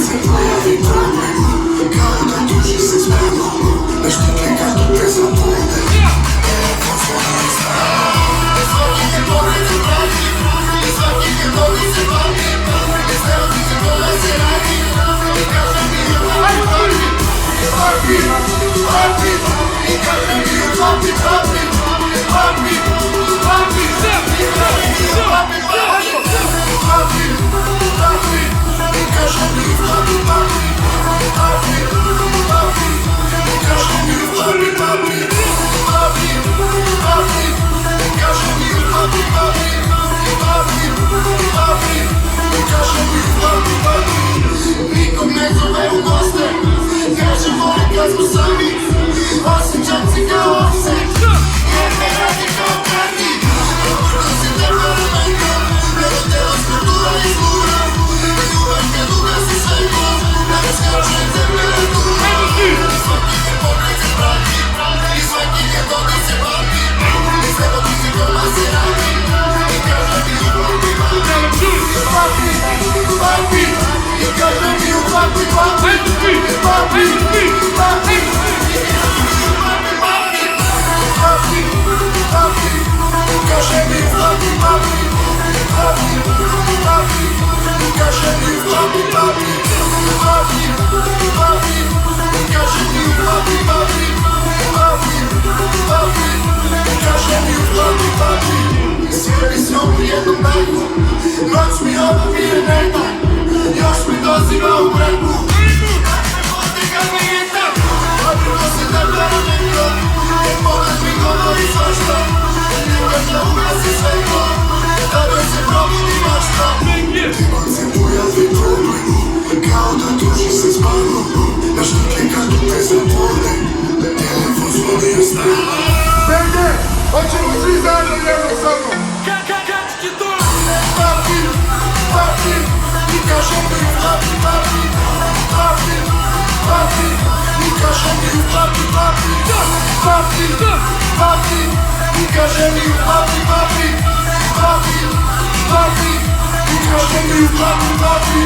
se pojavi problem, kao da tuži se s mamom. Ne štike kad te zabude, telefon zvoni iz stana. Svaki te pogled se prati, svaki te pogled se pati. Iz neotice kola se radi, i kaže mi je papi, papi, papi, i kaže mi je papi, papi, papi, papi, i kaže mi je papi, papi, papi, papi, i kaže mi je papi, papi, papi, papi, i kaže mi je papi, papi, papi, papi, i kaže mi je papi, papi, papi, papi, i kaže mi je papi, papi. Nikog ne zove u goste, kaže volim kad smo sami, osjećam si kao ovce, jer me radi kao karti. Obrko si temperamentom, nego telo skultura i zlura, ljubav kad ugasi svetlo, nego skače temperatura. Svaki te pogled se prati, i svaki te dodir se pati, iz nemotice koma se radi, i kaže mi u papi, papi, papi, papi, i kaže mi u papi, papi, papi, papi, i kaže mi u papi, papi, papi, papi, i kaže mi u papi, papi, papi, papi, i kaže mi u papi, papi, papi, papi, i kaže mi u papi, papi, papi, papi, i kaže mi u papi, papi. Sjedi s njom u jednom beku, noć mi obavije neba, još mi doziva u breku. Kad me vode kad me jeta, obrko se temperamentom, jer pogled mi govori svašta, ljubav da ugasi svetlo, da joj se probudi mašta. Nikog se pojavi problem, kao da tuži se s mamom, na štike kad te zabude, telefon zvoni iz stana. Bende, hoćemo svi zajedno jednom sa mnom. Papi, papi, i kaže mi papi, papi, papi, papi, i kaže mi papi, papi, papi, papi, i kaže mi papi, papi, papi, papi, i kaže mi papi, papi.